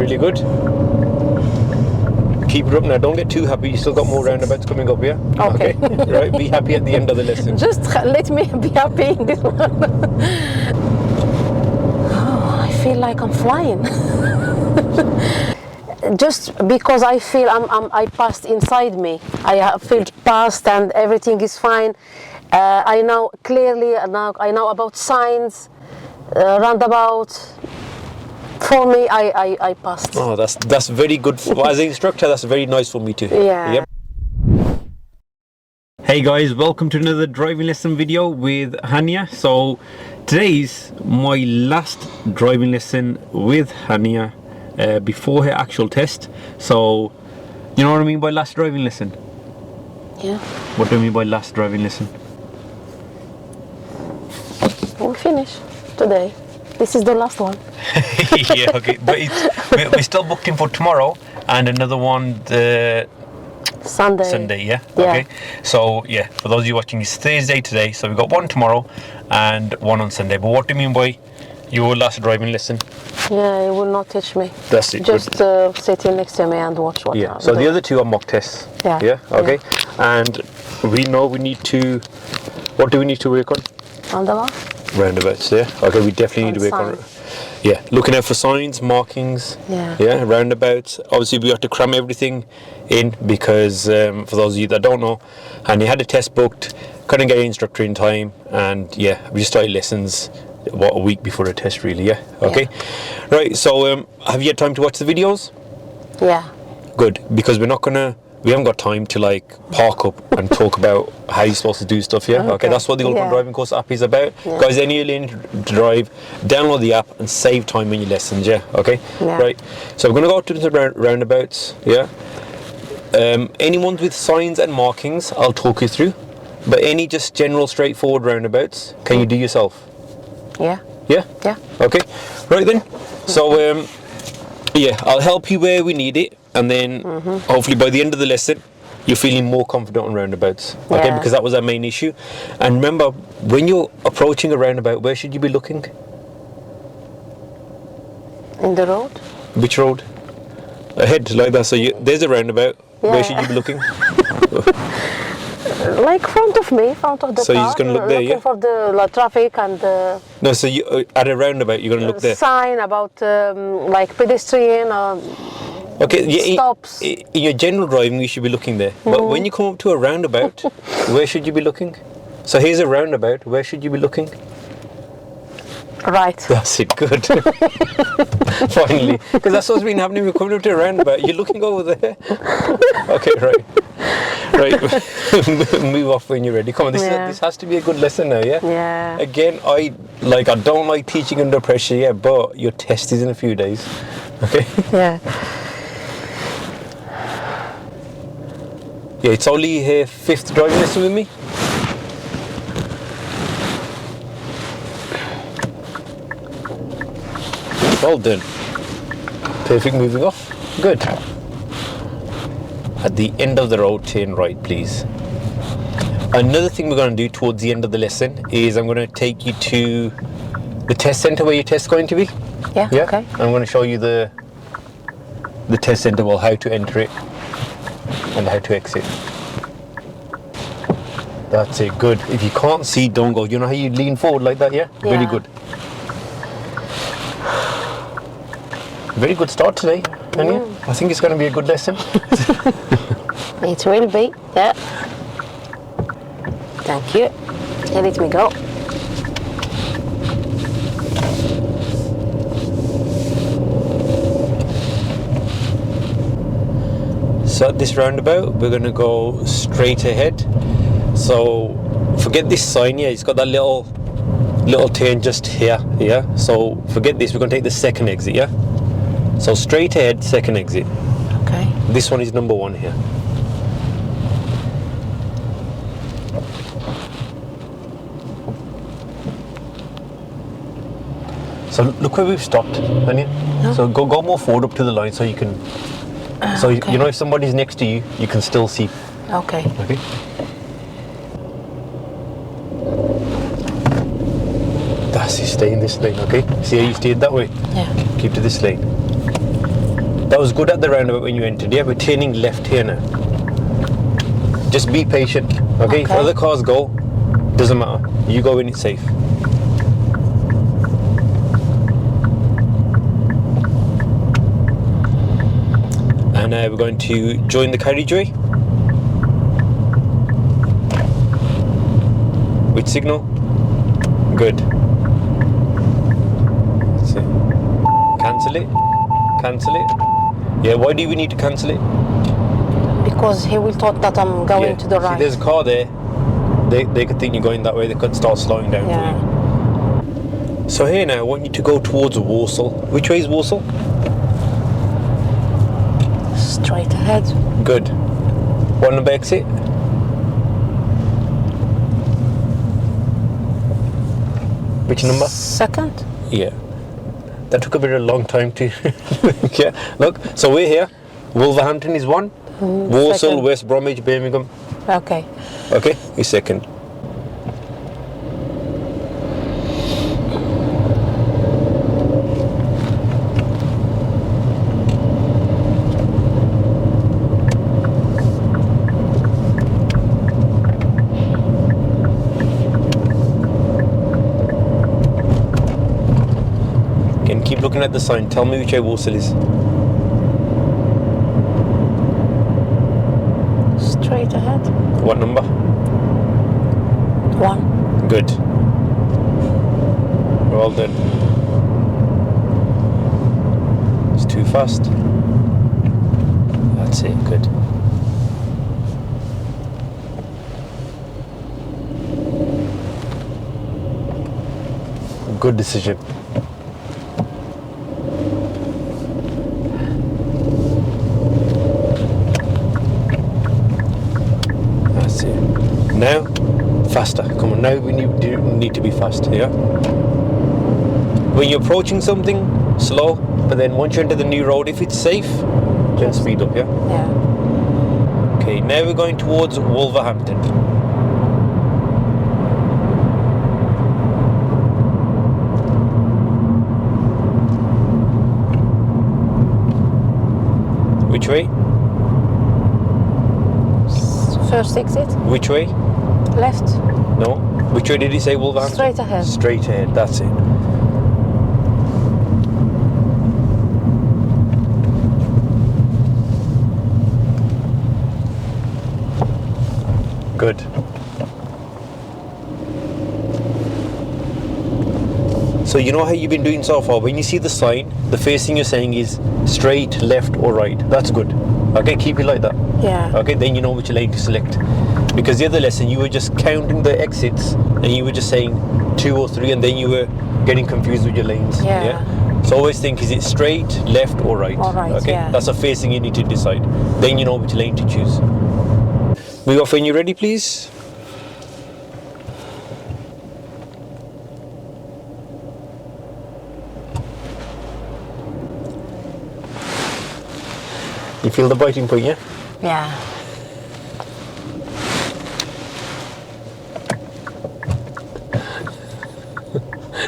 really good. Keep it up now. Don't get too happy. You still got more roundabouts coming up, yeah? Okay. Right, be happy at the end of the lesson. Just let me be happy in this one. Oh, I feel like I'm flying. Just because I feel I passed inside me. I feel past and everything is fine. I know clearly, now I know about signs, roundabout. For me, I passed. Oh, that's very good. As an instructor, that's very nice for me to hear. Yeah. Yep. Hey guys, welcome to another driving lesson video with Hania. So today's my last driving lesson with Hania before her actual test. So you know what I mean by last driving lesson? Yeah. What do I mean by last driving lesson? We'll finish today. This is the last one. Yeah, okay. But we're still booked in for tomorrow and another one Sunday, yeah? Okay. So, yeah, for those of you watching, it's Thursday today. So we've got one tomorrow and one on Sunday. But what do you mean by your last driving lesson? Yeah, it will not teach me. That's it. Just sit here next to me and watch what Yeah, I'm so doing. the other two are mock tests. Yeah. Yeah, okay. Yeah. And we know we need to, what do we need to work on? Roundabout? Roundabouts, yeah. Okay, we definitely need to work on it. Yeah, looking out for signs, markings, yeah, roundabouts. Obviously, we have to cram everything in because for those of you that don't know, and you had a test booked, couldn't get an instructor in time, and yeah, we just started lessons a week before the test, really. Yeah, okay, right. So, have you had time to watch the videos? Yeah. Good, because we haven't got time to like park up and talk about how you're supposed to do stuff, yeah? Okay, that's what the Ultimate Driving Course app is about. Yeah. Guys, any learning to drive, download the app and save time in your lessons, yeah? Okay? Yeah. Right, so we're going to go to the roundabouts, yeah? Any ones with signs and markings, I'll talk you through. But any just general straightforward roundabouts, can you do yourself? Yeah. Yeah? Yeah. Okay, right then. So, yeah, I'll help you where we need it. And then hopefully by the end of the lesson, you're feeling more confident on roundabouts. Okay, because that was our main issue. And remember, when you're approaching a roundabout, where should you be looking? In the road? Which road? Ahead, like that. So there's a roundabout. Yeah. Where should you be looking? Like front of me, front of the so car. So you're just going to look there, yeah? For the traffic and the... No, so you, at a roundabout, you're going to look there? Sign about like pedestrian okay, yeah, stops. In your general driving, you should be looking there. But when you come up to a roundabout, where should you be looking? So here's a roundabout. Where should you be looking? Right. That's it. Good. Finally, because that's what's been happening. We're coming up to a roundabout. You're looking over there. Okay, right. Move off when you're ready. Come on, this has to be a good lesson now, yeah? Yeah. Again, I don't like teaching under pressure, yeah, but your test is in a few days. Okay? Yeah. Yeah, it's only her 5th driving lesson with me. Well done. Perfect moving off. Good. At the end of the road, turn right, please. Another thing we're going to do towards the end of the lesson is I'm going to take you to the test centre where your test is going to be. Yeah, okay. I'm going to show you the test centre, well, how to enter it and how to exit. That's it, good. If you can't see, don't go. You know how you lean forward like that, yeah? Very good. Very good start today, Hania. I think it's going to be a good lesson. It will be, yeah. Thank you. And let me go. So at this roundabout, we're going to go straight ahead. So forget this sign here. It's got that little turn just here, yeah? So forget this. We're going to take the second exit, yeah? So straight ahead, second exit. Okay. This one is number 1 here. So look where we've stopped, Hania. No. So go more forward up to the line so you can. So you know if somebody's next to you, you can still see. Okay. Okay. That's it. Stay in this lane, okay? See how you steered that way? Yeah. Keep to this lane. That was good at the roundabout when you entered, yeah? We're turning left here now. Just be patient, okay? If other cars go, doesn't matter. You go when it's safe. And now we're going to join the carriageway. Which signal? Good. That's it. Cancel it. Cancel it. Yeah, why do we need to cancel it? Because he will thought that I'm going to the right. See, there's a car there. They could think you're going that way. They could start slowing down for you. So here now, I want you to go towards Walsall. Which way is Walsall? Straight ahead. Good. What number exit? Which number? Second. Yeah. That took a very long time to... yeah, look. So we're here. Wolverhampton is one. Walsall, second. West Bromwich, Birmingham. Okay. Okay, is second. Again, keep looking at the sign. Tell me which way Walsall is. Straight ahead. What number? 1. Good. Well done. It's too fast. That's it, good. Good decision. That's it. Now, faster. Come on, now we need to be fast, yeah? When you're approaching something, slow, but then once you enter the new road, if it's safe, then speed up, yeah? Yeah. Okay, now we're going towards Wolverhampton. Which way? First exit. Which way? Left. No. Which way did he say Wolverhampton? Straight ahead. Straight ahead, that's it. Good. So you know how you've been doing so far? When you see the sign, the first thing you're saying is straight, left or right. That's good. Okay, keep it like that. Yeah. Okay, then you know which lane to select. Because the other lesson, you were just counting the exits and you were just saying 2 or 3 and then you were getting confused with your lanes. Yeah. So always think, is it straight, left or right? All right, okay, yeah. That's the first thing you need to decide. Then you know which lane to choose. Move off when you're ready, please. You feel the biting point, yeah? Yeah.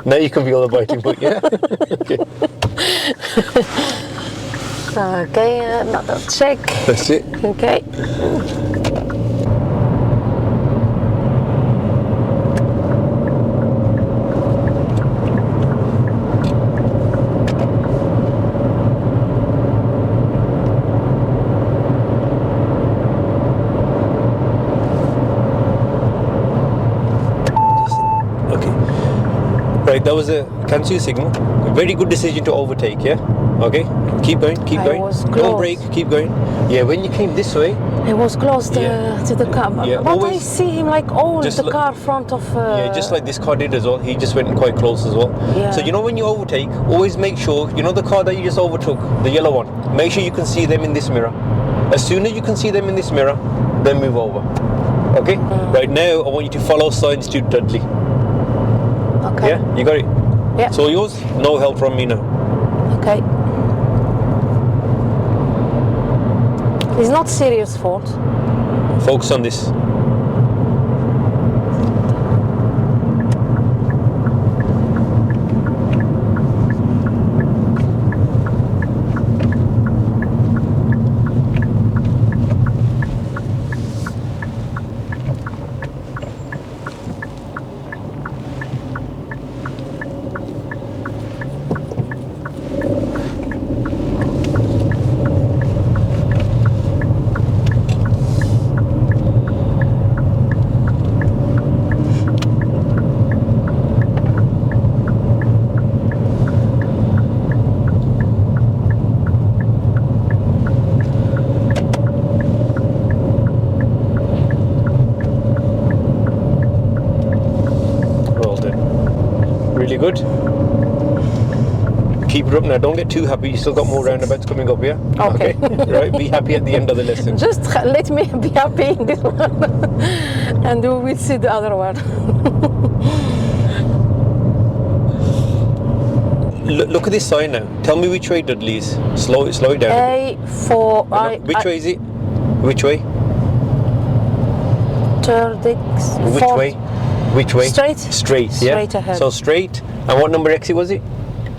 Now you can feel the biting point, yeah? Okay. Okay, another check. That's it. Okay. Right, that was a cancel signal. A very good decision to overtake, yeah? Okay, keep going, keep going. Don't brake, keep going. Yeah, when you came this way... It was close to the car. Yeah, but I see him like the car front of... Yeah, just like this car did as well. He just went quite close as well. Yeah. So you know when you overtake, always make sure, you know the car that you just overtook, the yellow one, make sure you can see them in this mirror. As soon as you can see them in this mirror, then move over. Okay? Right now, I want you to follow signs to Dudley. Okay. Yeah, you got it? Yeah. So yours, no help from me now. Okay. It's not serious fault. Focus on this. really good. Keep it up now. Don't get too happy. You still got more roundabouts coming up, yeah? Okay. Right. Be happy at the end of the lesson. Just let me be happy in this one, and we will see the other one. Look at this sign now. Tell me which way Dudley is. Slow it down. Which way is it? Which way? Which way? Which way? Straight. Straight. Yeah. Straight ahead. So straight. And what number exit was it?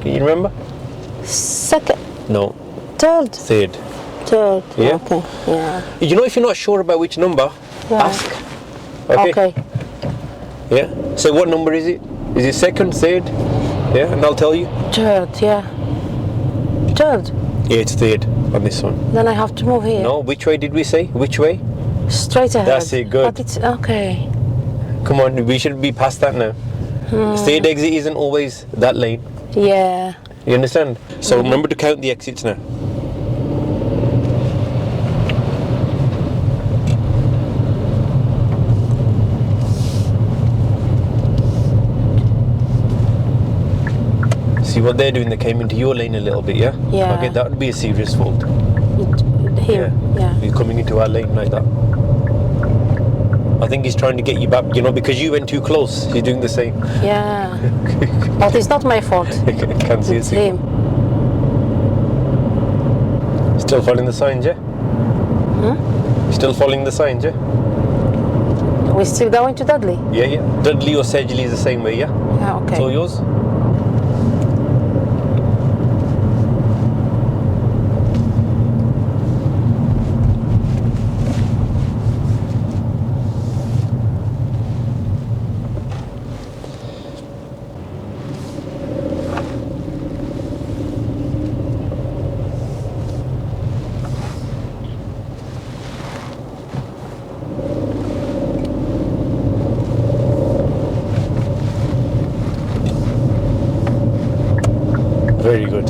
Can you remember? Second. No. Third. Third. Yeah. Okay. Yeah. You know, if you're not sure about which number, ask. Okay. Yeah. So what number is it? Is it second, third? Yeah, and I'll tell you. Third. Yeah. Third. Yeah, it's third on this one. Then I have to move here. No, which way did we say? Which way? Straight ahead. That's it, good. But it's okay. Come on, we should be past that now. Third exit isn't always that lane. Yeah. You understand? So remember to count the exits now. See what they're doing? They came into your lane a little bit, yeah? Yeah. Okay, that would be a serious fault. Him. Yeah. You're coming into our lane like that. I think he's trying to get you back, you know, because you went too close. He's doing the same. Yeah. But it's not my fault. Can't see It's it. him. Still following the signs, yeah? Still following the signs, yeah? We're still going to Dudley? Yeah. Dudley or Sedgley is the same way, yeah? Yeah, okay. It's all yours? Very good.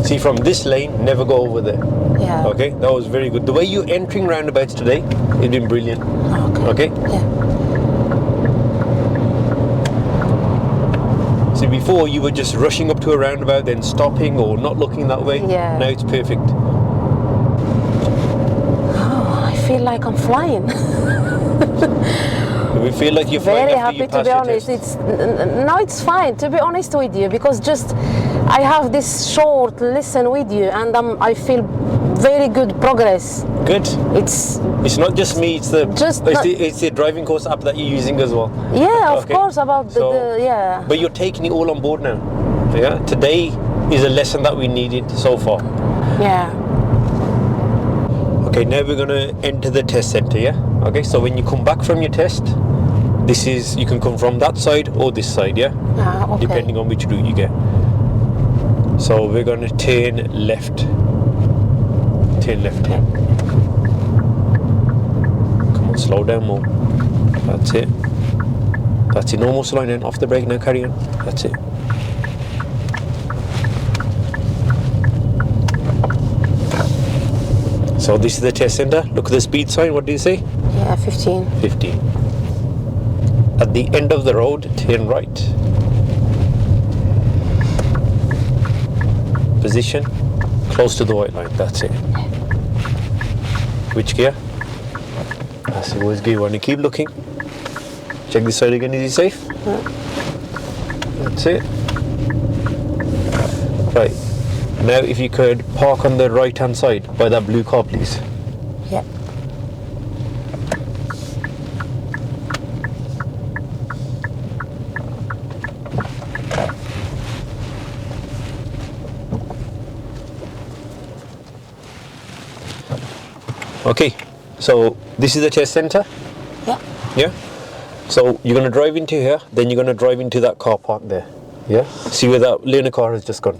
See, from this lane, never go over there. Yeah. Okay, that was very good. The way you're entering roundabouts today, it's been brilliant. Okay? Yeah. See, before you were just rushing up to a roundabout, then stopping or not looking that way. Yeah. Now it's perfect. Oh, I feel like I'm flying. We feel like you're flying Very after happy you to pass be your honest. test. No, it's fine to be honest with you, because just I have this short lesson with you, and I feel very good progress. Good. It's not just me. It's the driving course app that you're using as well. yeah, of Okay. course, about So- yeah. But you're taking it all on board now. Yeah. Today is a lesson that we needed so far. Yeah. Okay. Now we're gonna enter the test center. Yeah. Okay. So when you come back from your test, you can come from that side or this side. Yeah. Okay. Depending on which route you get. So we're going to turn left. Turn left here. Come on, slow down more. That's it. That's it. No more slowing down. Off the brake now, carry on. That's it. So this is the test center. Look at the speed sign. What do you say? Yeah, 15. 15. At the end of the road, turn right. Position close to the white line. That's it. Which gear? That's it. Where's gear 1? You keep looking. Check this side again. Is he safe? That's it. Right. Now, if you could park on the right hand side by that blue car, please. Yeah. Okay, so this is the test center. Yeah. Yeah. So you're going to drive into here, then you're going to drive into that car park there. Yeah. See where that learner car has just gone.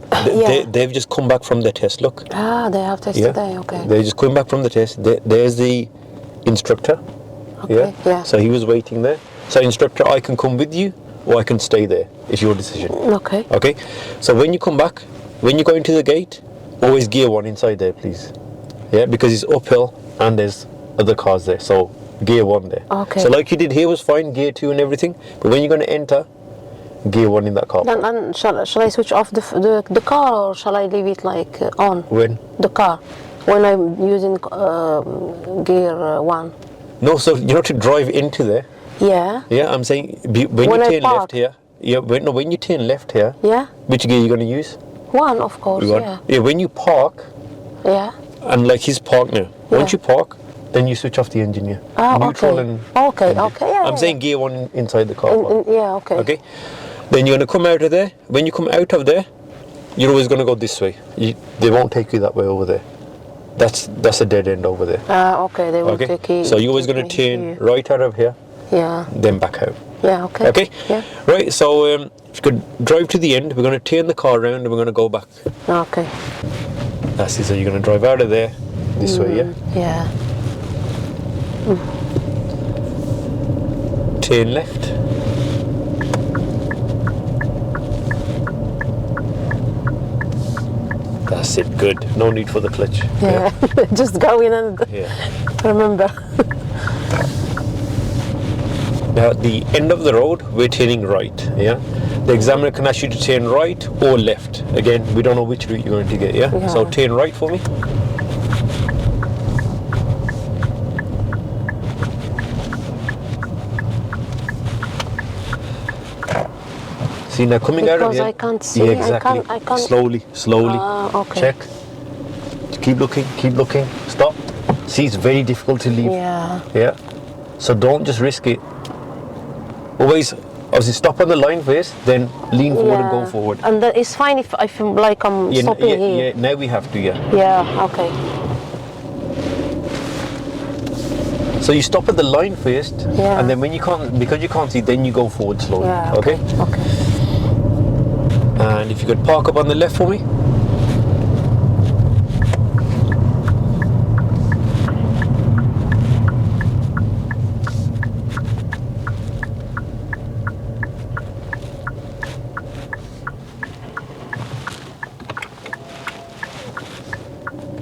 They've just come back from their test. Look. Ah, they have test today. Okay. They're just coming back from the test. There's the instructor. Okay. Yeah. So he was waiting there. So instructor, I can come with you, or I can stay there. It's your decision. Okay. Okay. So when you come back, when you go into the gate, always gear 1 inside there, please. Yeah, because it's uphill and there's other cars there. So gear 1 there. Okay. So like you did here was fine, gear 2 and everything. But when you're going to enter, gear 1 in that car. And shall I switch off the car, or shall I leave it like on? When? The car, when I'm using gear 1. No, so you know to drive into there. Yeah. Yeah, I'm saying when you turn left here. Yeah, when you turn left here. Yeah. Which gear are you going to use? 1, of course. Yeah. Yeah, when you park. Yeah. And like he's parked now. Once you park, then you switch off the engine. Yeah. Neutral and. Okay. Engine. Okay. Yeah. I'm saying gear 1 inside the car. Yeah. Okay. Okay. Then you're going to come out of there. When you come out of there, you're always going to go this way. They won't take you that way over there. That's a dead end over there. Okay. They will take you. So you're always going to turn right out of here. Yeah. Then back out. Yeah. Okay. Okay. Yeah. Right. So if you could drive to the end, we're going to turn the car around and we're going to go back. Okay. That's it. So you're going to drive out of there this way. Yeah. Yeah. Turn left. That's it, good. No need for the clutch. Yeah. Just go in and remember. Now at the end of the road, we're turning right, yeah? The examiner can ask you to turn right or left. Again, we don't know which route you're going to get, yeah? So turn right for me. See, now coming out of here. Because I can't see. Yeah, exactly. I can't. Slowly. Okay. Check. Keep looking. Stop. See, it's very difficult to leave. Yeah. Yeah. So don't just risk it. Always, obviously, stop on the line first, then lean forward and go forward. And it's fine if I feel like I'm stopping here. Yeah, now we have to, Yeah, okay. So you stop at the line first, and then when you can't, because you can't see, then you go forward slowly. Yeah, okay? Okay. And if you could park up on the left for me.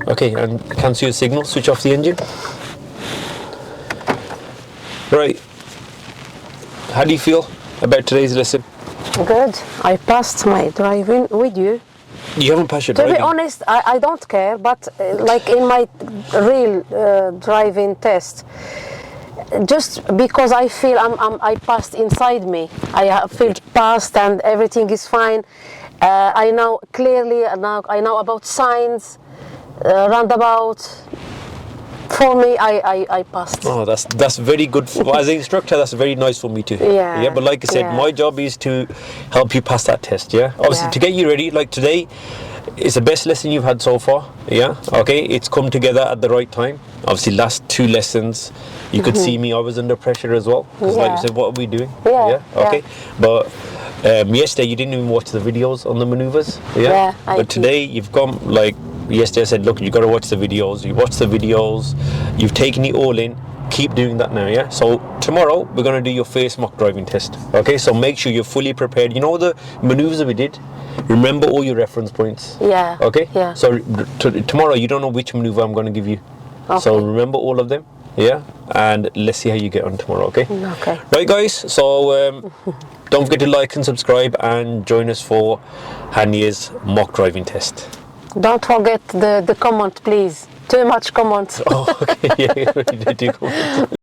Okay, and cancel your signal, switch off the engine. Right. How do you feel about today's lesson? Good. I passed my driving with you. You haven't passed your To driving? be honest, I don't care, but like in my real driving test, just because I feel I passed inside me, I feel passed and everything is fine. I know clearly, now I know about signs, roundabout. For me, I passed. Oh, that's very good. As an instructor, that's very nice for me to hear. Yeah. But like I said, my job is to help you pass that test. Yeah. Obviously, to get you ready. Like today, it's the best lesson you've had so far. Yeah. Okay. It's come together at the right time. Obviously, last 2 lessons, you could see me. I was under pressure as well. Because like you said, what are we doing? Yeah. Okay. But yesterday, you didn't even watch the videos on the maneuvers. Yeah. But today, you've come like. Yesterday I said, look, you got to watch the videos. You watch the videos, you've taken it all in, keep doing that now, yeah? So tomorrow we're going to do your first mock driving test, okay? So make sure you're fully prepared. You know the maneuvers that we did? Remember all your reference points. Yeah. Okay? Yeah. So tomorrow you don't know which maneuver I'm going to give you. Okay. So remember all of them, yeah? And let's see how you get on tomorrow, okay? Okay. Right, guys, so don't forget to like and subscribe and join us for Hania's mock driving test. Don't forget the comment, please. Too much comment. Oh, okay. Yeah, do comment.